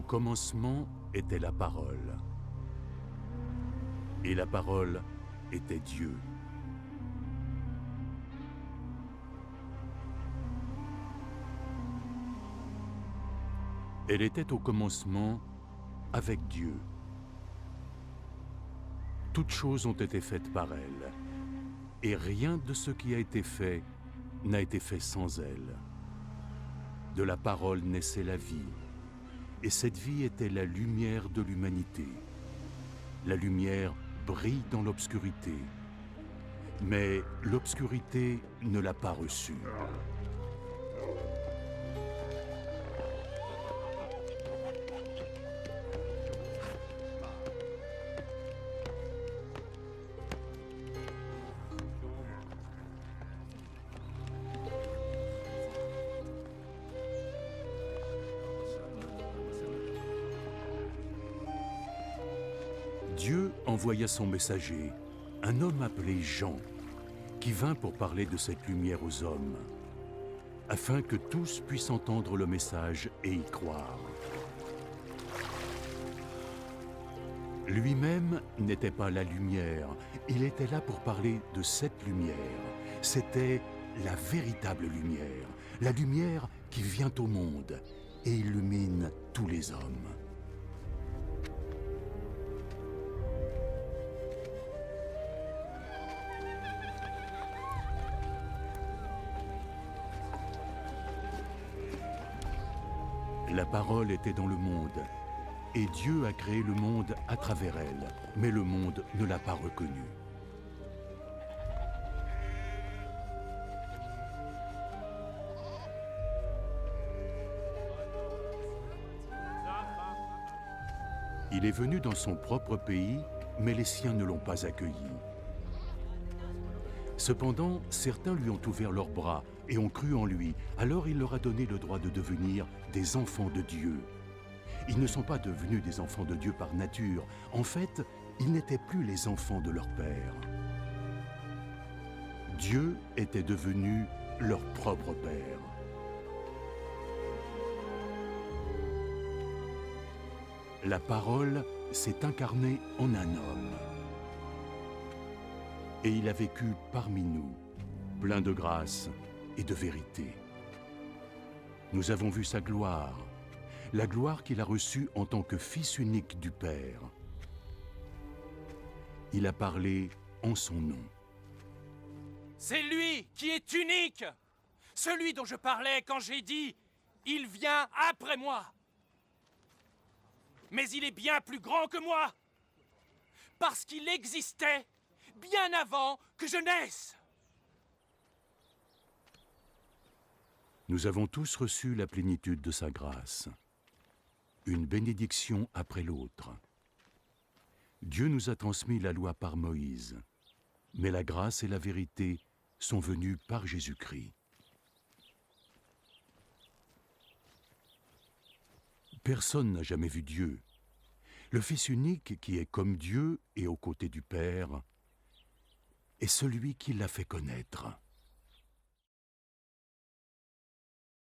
commencement était la parole. Et la parole était Dieu. Elle était au commencement avec Dieu. Toutes choses ont été faites par elle, et rien de ce qui a été fait n'a été fait sans elle. De la parole naissait la vie, et cette vie était la lumière de l'humanité. La lumière brille dans l'obscurité, mais l'obscurité ne l'a pas reçue. Dieu envoya son messager, un homme appelé Jean, qui vint pour parler de cette lumière aux hommes, afin que tous puissent entendre le message et y croire. Lui-même n'était pas la lumière, il était là pour parler de cette lumière. C'était la véritable lumière, la lumière qui vient au monde et illumine tous les hommes. La parole était dans le monde, et Dieu a créé le monde à travers elle, mais le monde ne l'a pas reconnue. Il est venu dans son propre pays, mais les siens ne l'ont pas accueilli. Cependant, certains lui ont ouvert leurs bras et ont cru en lui. Alors il leur a donné le droit de devenir des enfants de Dieu. Ils ne sont pas devenus des enfants de Dieu par nature. En fait, ils n'étaient plus les enfants de leur père. Dieu était devenu leur propre père. La parole s'est incarnée en un homme. Et il a vécu parmi nous, plein de grâce et de vérité. Nous avons vu sa gloire, la gloire qu'il a reçue en tant que Fils unique du Père. Il a parlé en son nom. C'est lui qui est unique, celui dont je parlais quand j'ai dit « Il vient après moi ». Mais il est bien plus grand que moi, parce qu'il existait bien avant que je naisse. Nous avons tous reçu la plénitude de sa grâce, une bénédiction après l'autre. Dieu nous a transmis la loi par Moïse, mais la grâce et la vérité sont venues par Jésus-Christ. Personne n'a jamais vu Dieu. Le Fils unique qui est comme Dieu et aux côtés du Père est celui qui l'a fait connaître.